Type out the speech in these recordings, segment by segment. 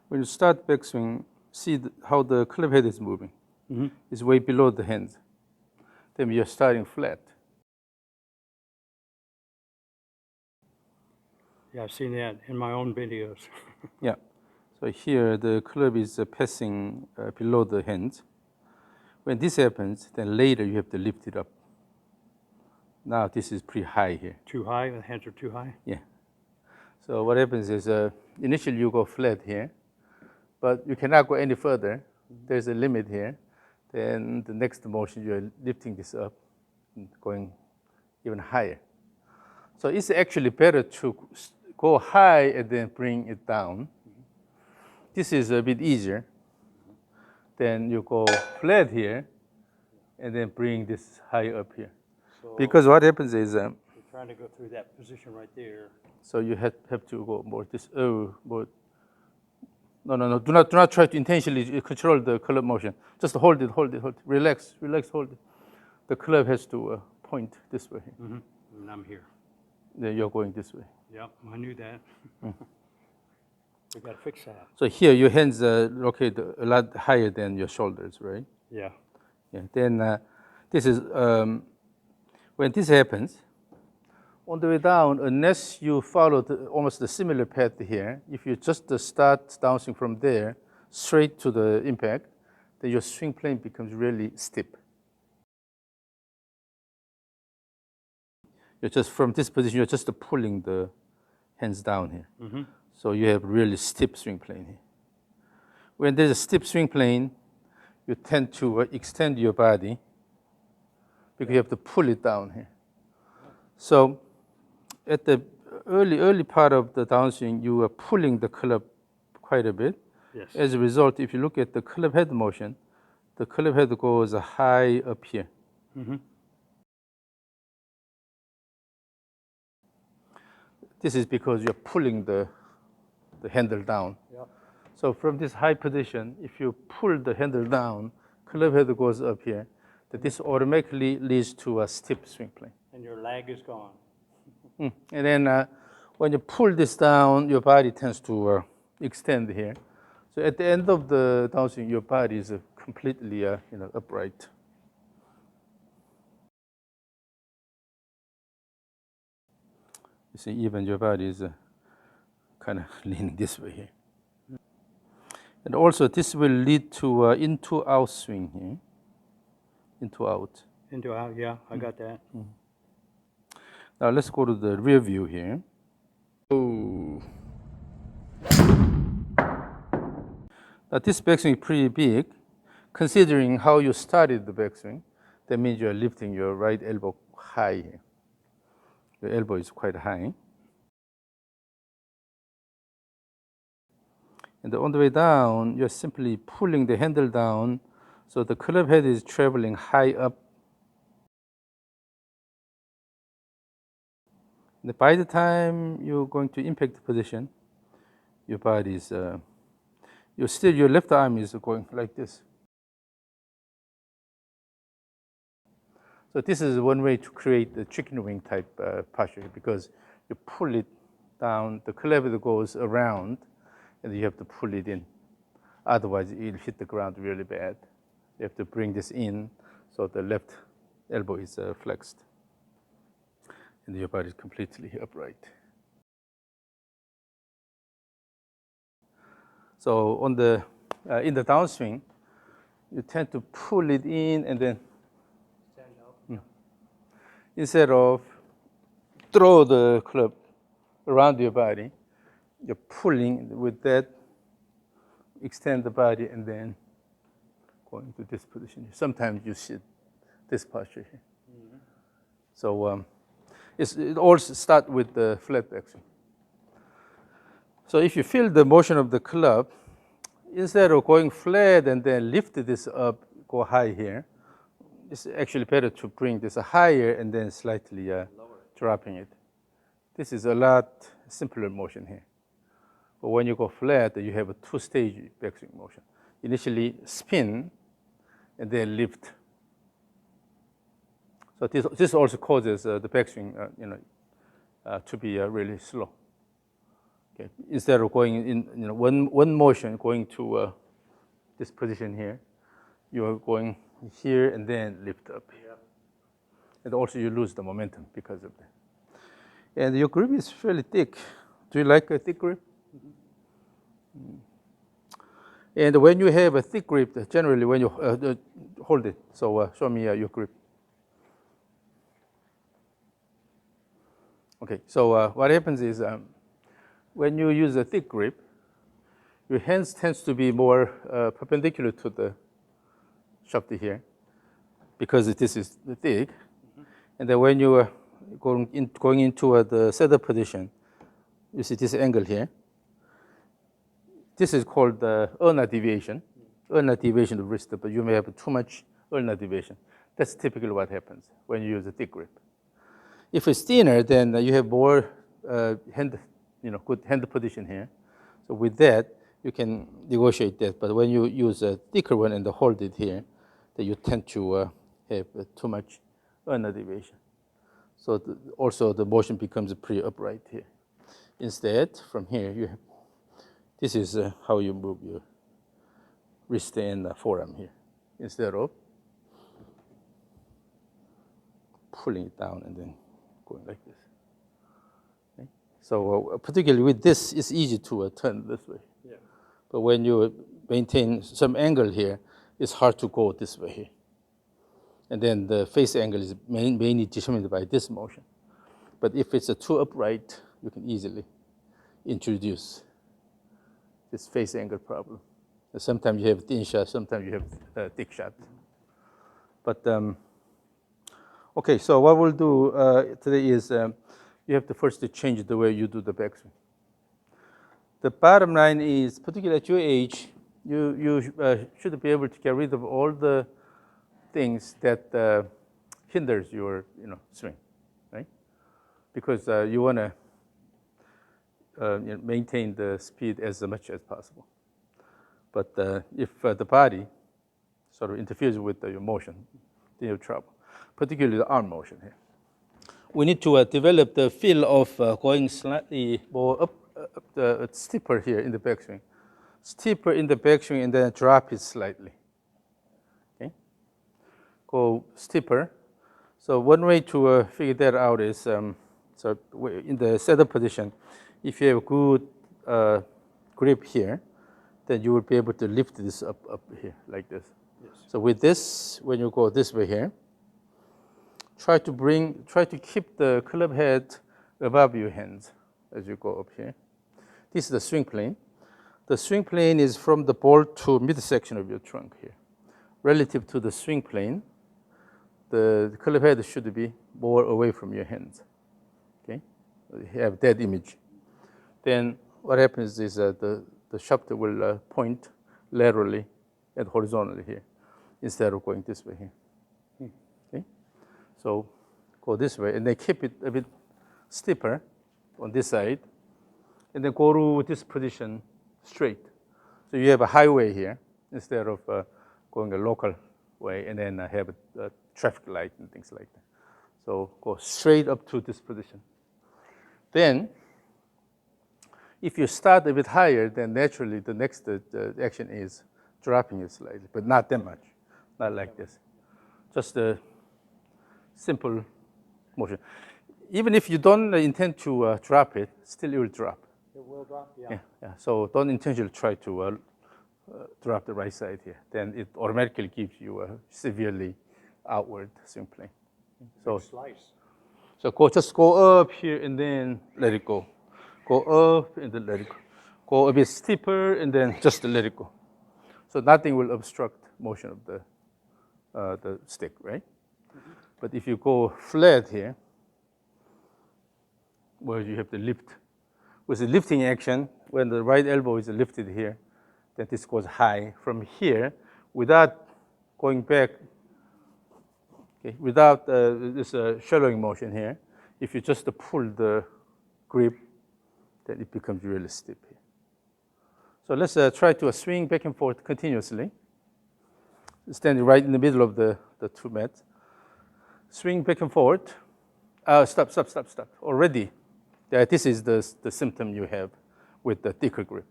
When you start backswing, see how the club head is moving. Mm-hmm. It's way below the hands. Then you're starting flat. Yeah, I've seen that in my own videos. Yeah. So here the club is passing below the hands. When this happens, then later you have to lift it up. Now this is pretty high here. Too high? The hands are too high? Yeah. So what happens is initially you go flat here, but you cannot go any further. There's a limit here. Then the next motion you're lifting this up and going even higher. So it's actually better to go high and then bring it down. This is a bit easier. Then you go flat here and then bring this high up here. So Because what happens is, you're trying to go through that position right there. so you have to go more this, more. No. Do not try to intentionally control the club motion. Just hold it. Relax, hold it. The club has to point this way. Mm-hmm. And I'm here. Then you're going this way. Yep, I knew that. We got to fix that. So here your hands are located a lot higher than your shoulders, right? Yeah. Yeah. Then this is when this happens. On the way down, unless you follow almost the similar path here, if you just start downswing from there straight to the impact, then your swing plane becomes really steep. You're just from this position, you're just pulling the hands down here. Mm-hmm. So you have really steep swing plane here. When there's a steep swing plane, you tend to extend your body because you have to pull it down here. So at the early part of the downswing, you are pulling the club quite a bit. Yes. As a result, if you look at the club head motion, the club head goes high up here. Mm-hmm. This is because you're pulling the handle down. Yep. So from this high position, if you pull the handle down, club head goes up here. That this automatically leads to a steep swing plane. And your lag is gone. And then when you pull this down, your body tends to extend here. So at the end of the downswing, your body is completely upright. You see, even your body is kind of leaning this way here. And also, this will lead to into-out swing here. Into-out. Into out, yeah, I got that. Now let's go to the rear view here. Now this backswing is pretty big. Considering how you started the backswing, that means you're lifting your right elbow high here. Your elbow is quite high. And on the way down, you're simply pulling the handle down, so the club head is traveling high up. And by the time you're going to impact the position, your body is, your left arm is going like this. So this is one way to create the chicken wing type posture, because you pull it down, the club head goes around, and you have to pull it in. Otherwise, it'll hit the ground really bad. You have to bring this in so the left elbow is flexed. And your body is completely upright. So on in the downswing, you tend to pull it in and then Stand up. instead of throw the club around your body, you're pulling with that, extend the body, and then going to this position. Sometimes you sit this posture here. Mm-hmm. So it all starts with the flat backswing. So if you feel the motion of the club, instead of going flat and then lift this up, go high here, it's actually better to bring this higher and then slightly dropping it. This is a lot simpler motion here. But when you go flat, you have a two-stage backswing motion. Initially spin, and then lift. So this also causes the backswing, to be really slow. Okay. Instead of going in one motion, going to this position here, you're going here and then lift up. Yeah. And also you lose the momentum because of that. And your grip is fairly thick. Do you like a thick grip? Mm-hmm. And when you have a thick grip, generally when you hold it, so show me your grip. Okay, so what happens is when you use a thick grip, your hands tends to be more perpendicular to the shaft here because this is thick. Mm-hmm. And then when you are going into the setup position, you see this angle here. This is called the ulnar deviation. Ulnar deviation of wrist, but you may have too much ulnar deviation. That's typically what happens when you use a thick grip. If it's thinner, then you have more good hand position here. So with that, you can negotiate that. But when you use a thicker one and hold it here, then you tend to have too much ulnar deviation. So also the motion becomes pretty upright here. Instead, from here, you have, this is how you move your wrist and forearm here. Instead of pulling it down and then going like this. Okay? So particularly with this, it's easy to turn this way. Yeah. But when you maintain some angle here, it's hard to go this way here. And then the face angle is mainly determined by this motion. But if it's too upright, you can easily introduce this face angle problem. Sometimes you have thin shot, sometimes you have thick shot. But okay, so what we'll do today is you have to first change the way you do the backswing. The bottom line is, particularly at your age, you should be able to get rid of all the things that hinders your swing, right? Because you want to maintain the speed as much as possible. But if the body sort of interferes with your motion, then you have trouble, particularly the arm motion here. We need to develop the feel of going slightly more up steeper here in the backswing. Steeper in the backswing and then drop it slightly. Okay? Go steeper. So one way to figure that out is, so in the setup position, if you have good grip here, then you will be able to lift this up here like this. Yes. So with this, when you go this way here, try to keep the club head above your hands as you go up here. This is the swing plane. The swing plane is from the ball to midsection of your trunk here. Relative to the swing plane, the club head should be more away from your hands. Okay, you have that image. Then what happens is the shaft will point laterally and horizontally here instead of going this way here. Okay, so go this way and then keep it a bit steeper on this side, and then go to this position straight. So you have a highway here instead of going a local way and then have a traffic light and things like that. So go straight up to this position. Then, if you start a bit higher, then naturally the next action is dropping it slightly, but not that much, not like this. Just a simple motion. Even if you don't intend to drop it, still it will drop. It will drop, yeah. Yeah. So don't intentionally try to drop the right side here. Then it automatically gives you a severely outward swing plane. So slice. So just go up here and then let it go. Go up and then let it go. Go a bit steeper and then just let it go. So nothing will obstruct motion of the stick, right? Mm-hmm. But if you go flat here, well, you have to lift. With the lifting action, when the right elbow is lifted here, then this goes high from here without going back. Okay, without this shallowing motion here, if you just pull the grip, then it becomes really steep here. So let's try to swing back and forth continuously. Standing right in the middle of the two mats. Swing back and forth. Stop. Already Yeah, this is the symptom you have with the thicker grip.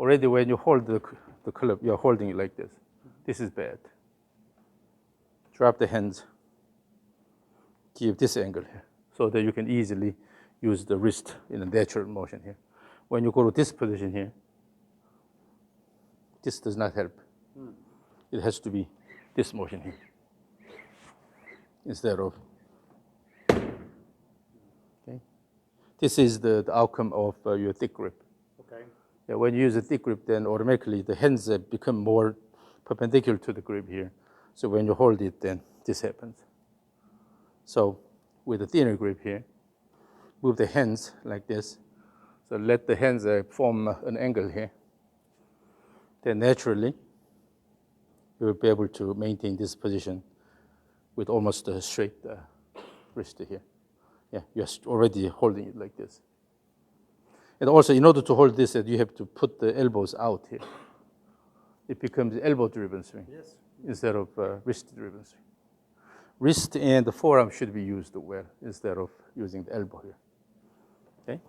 Already when you hold the club, you're holding it like this. This is bad. Drop the hands. Keep this angle here so that you can easily use the wrist in a natural motion here. When you go to this position here, this does not help. It has to be this motion here instead of. Okay. This is the outcome of your thick grip. Okay. Yeah, when you use a thick grip, then automatically the hands become more perpendicular to the grip here. So when you hold it, then this happens. So with a thinner grip here, move the hands like this. So let the hands form an angle here. Then naturally, you will be able to maintain this position with almost a straight wrist here. Yeah, you're already holding it like this. And also, in order to hold this, you have to put the elbows out here. It becomes elbow-driven swing. Yes. Instead of wrist-driven swing. Wrist and the forearm should be used well instead of using the elbow here. Okay?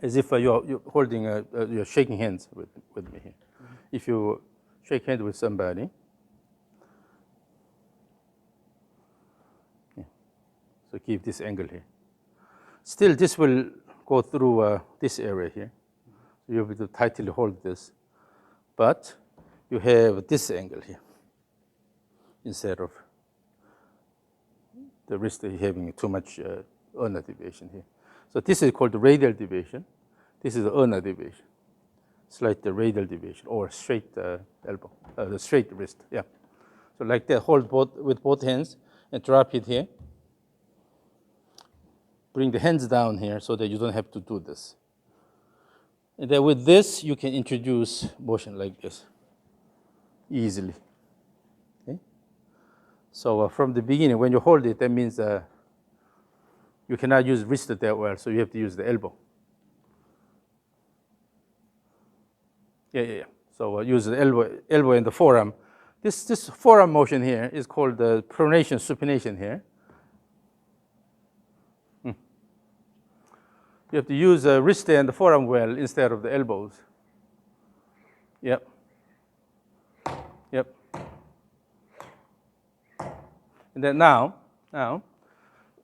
As if you're holding, you're shaking hands with me here. If you shake hands with somebody, yeah. So keep this angle here. Still, this will go through this area here. So you'll be able to tightly hold this, but you have this angle here instead of the wrist having too much ulnar deviation here. So this is called the radial deviation. This is the ulnar deviation. Slight radial deviation or straight elbow, the straight wrist. Yeah. So like that, hold with both hands and drop it here. Bring the hands down here so that you don't have to do this. And then with this, you can introduce motion like this easily. Okay? So from the beginning, when you hold it, that means you cannot use wrist that well, so you have to use the elbow. Yeah. So use the elbow and the forearm. This forearm motion here is called the pronation, supination here. You have to use the wrist and the forearm well instead of the elbows. Yep. And then now,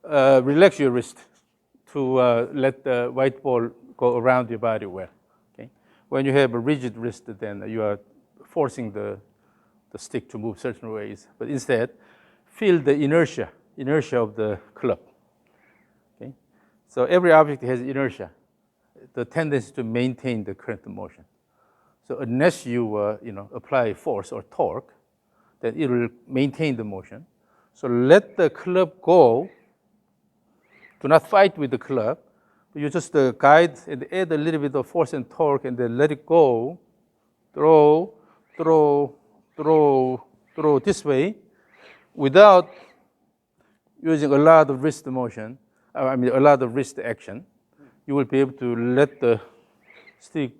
relax your wrist to let the white ball go around your body well. Okay. When you have a rigid wrist, then you are forcing the stick to move certain ways. But instead, feel the inertia of the club. Okay. So every object has inertia, the tendency to maintain the current motion. So unless you apply force or torque, then it will maintain the motion. So let the club go. Do not fight with the club. You just guide and add a little bit of force and torque, and then let it go. Throw this way, without using a lot of wrist motion. A lot of wrist action. You will be able to let the stick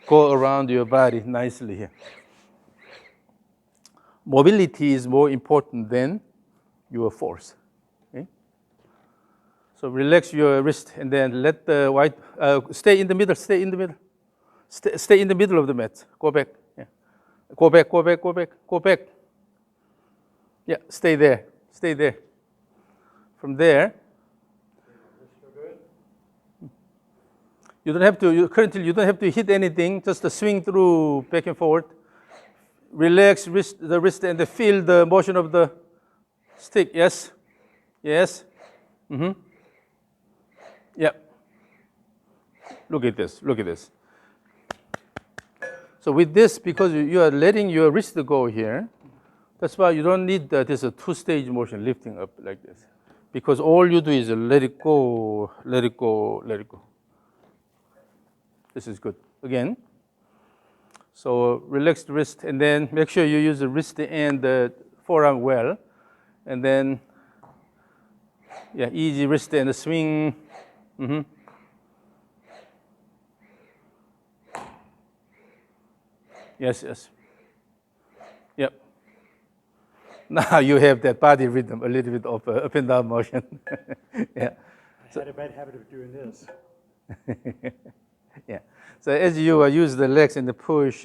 go around your body nicely here. Mobility is more important than your force. Okay? So relax your wrist and then let the white stay in the middle. Stay in the middle. Stay in the middle of the mat. Go back. Yeah. Go back. Yeah. Stay there. From there, you don't have to. Currently, you don't have to hit anything. Just swing through back and forth. Relax the wrist and feel the motion of the stick. Yes. Yep. Look at this. So with this, because you are letting your wrist go here, that's why you don't need this two-stage motion lifting up like this. Because all you do is let it go. This is good. Again. So relax the wrist and then make sure you use the wrist and the forearm well. And then, easy wrist and the swing. Yes. Yep. Now you have that body rhythm, a little bit of up and down motion. Yeah. I had a bad habit of doing this. Yeah. So as you use the legs and push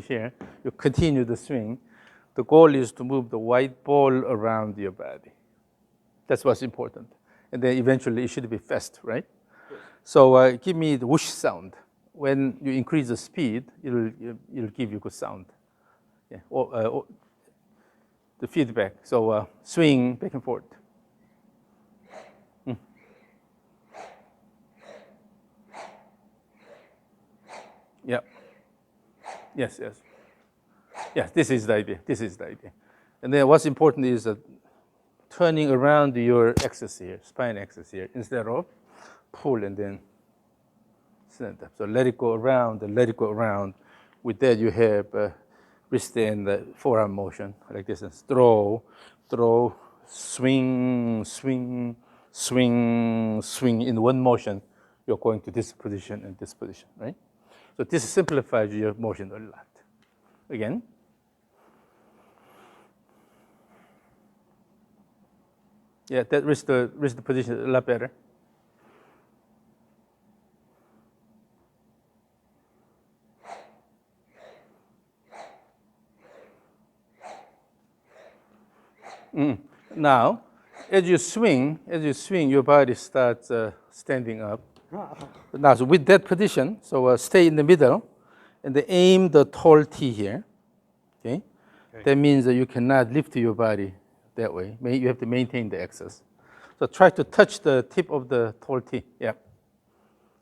here, you continue the swing. The goal is to move the white ball around your body. That's what's important. And then eventually it should be fast, right? Yes. So give me the whoosh sound. When you increase the speed, it'll give you good sound. Yeah. Or the feedback. So swing back and forth. Yeah. Yes, yes. Yes, this is the idea. This is the idea. And then what's important is turning around your axis here, spine axis here, instead of pull and then stand up. So let it go around and let it go around. With that, you have wrist and forearm motion like this. And throw, swing, swing, swing, swing. In one motion, you're going to this position and this position, right? So this simplifies your motion a lot. Again. Yeah, that wrist position is a lot better. Now, as you swing, your body starts standing up. Now, so with that position, so stay in the middle, and then aim the tall T here. Okay? That means that you cannot lift your body that way. You have to maintain the axis. So try to touch the tip of the tall T. Yeah.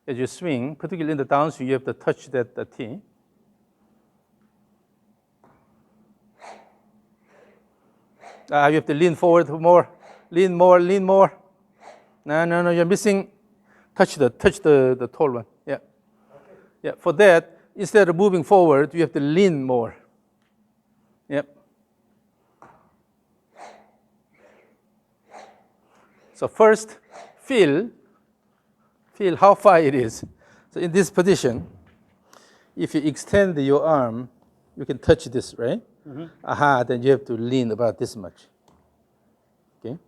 As you swing, particularly in the downswing, you have to touch that T. You have to lean forward more. Lean more, lean more. No, you're missing. Touch the tall one. Yeah. Okay. Yeah. For that, instead of moving forward, you have to lean more. Yep. So first, feel how far it is. So in this position, if you extend your arm, you can touch this, right? Mm-hmm. Then you have to lean about this much. Okay?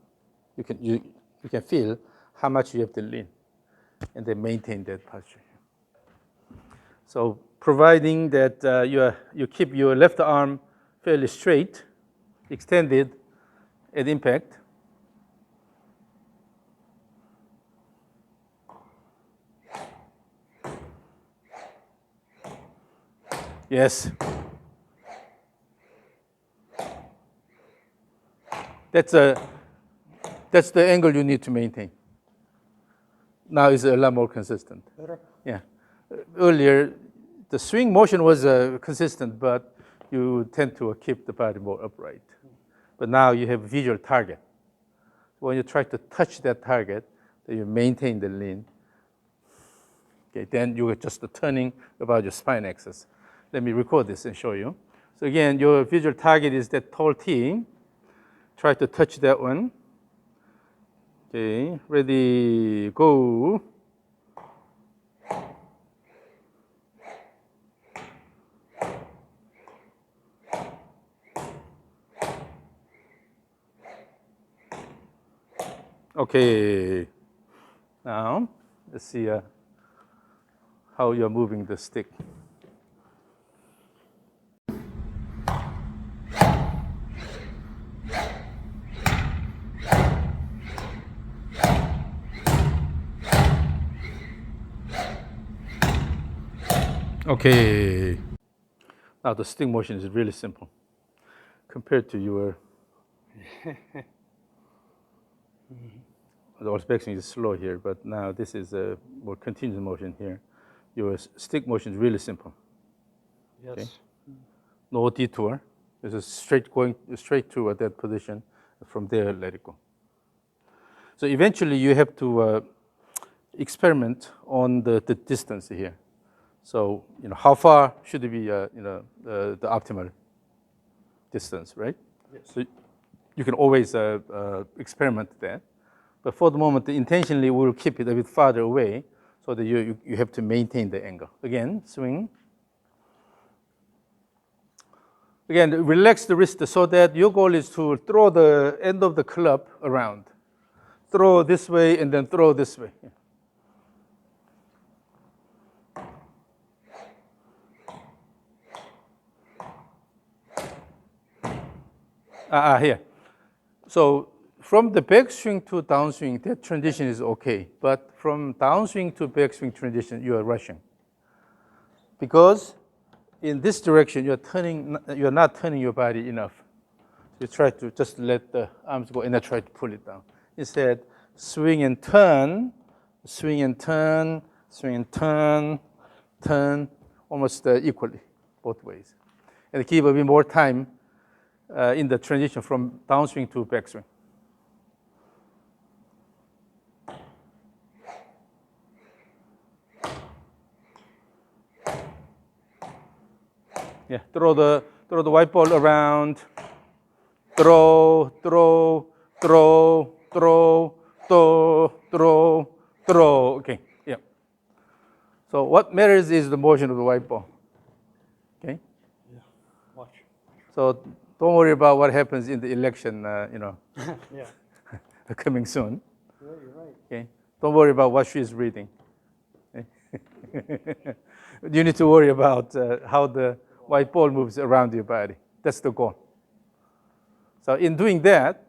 You can feel how much you have to lean, and then maintain that posture. So providing that you keep your left arm fairly straight, extended at impact. Yes. That's the angle you need to maintain. Now it's a lot more consistent. Better? Yeah. Earlier, the swing motion was consistent, but you tend to keep the body more upright. But now you have a visual target. When you try to touch that target, then you maintain the lean. Okay, then you are just turning about your spine axis. Let me record this and show you. So again, your visual target is that tall T. Try to touch that one. Okay, ready, go. Okay, now let's see how you're moving the stick. Okay, now the stick motion is really simple compared to your the backswing is slow here, but now this is a more continuous motion here. Your stick motion is really simple. Yes. Okay? No detour. This is going straight to that position. From there, let it go. So eventually, you have to experiment on the distance here. So how far should it be the optimal distance, right? Yes. So you can always experiment that. But for the moment, intentionally, we'll keep it a bit farther away so that you have to maintain the angle. Again, swing. Again, relax the wrist so that your goal is to throw the end of the club around. Throw this way and then throw this way. Here. So from the backswing to downswing, that transition is okay. But from downswing to backswing transition, you are rushing. Because in this direction, you're not turning your body enough. You try to just let the arms go and then try to pull it down. Instead, swing and turn, swing and turn, swing and turn, turn, almost equally, both ways. And give a bit more time in the transition from downswing to backswing. Yeah, throw the white ball around. Throw, throw, throw, throw, throw, throw, throw. Okay, yeah. So what matters is the motion of the white ball. Okay. Yeah. Watch. So don't worry about what happens in the election. Yeah. Coming soon. Yeah, you're right. Okay. Don't worry about what she's reading. Okay? You need to worry about how the white ball moves around your body. That's the goal. So in doing that,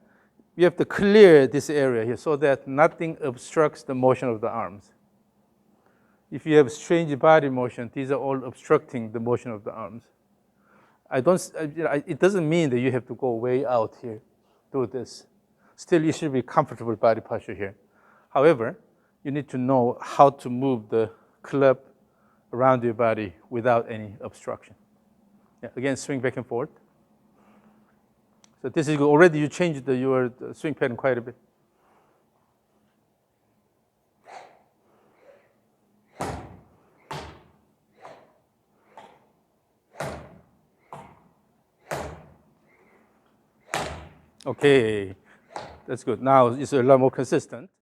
we have to clear this area here so that nothing obstructs the motion of the arms. If you have strange body motion, these are all obstructing the motion of the arms. It doesn't mean that you have to go way out here, do this. Still, you should be comfortable body posture here. However, you need to know how to move the club around your body without any obstruction. Yeah, again, swing back and forth. So this is already you changed your swing pattern quite a bit. Okay, that's good. Now it's a lot more consistent.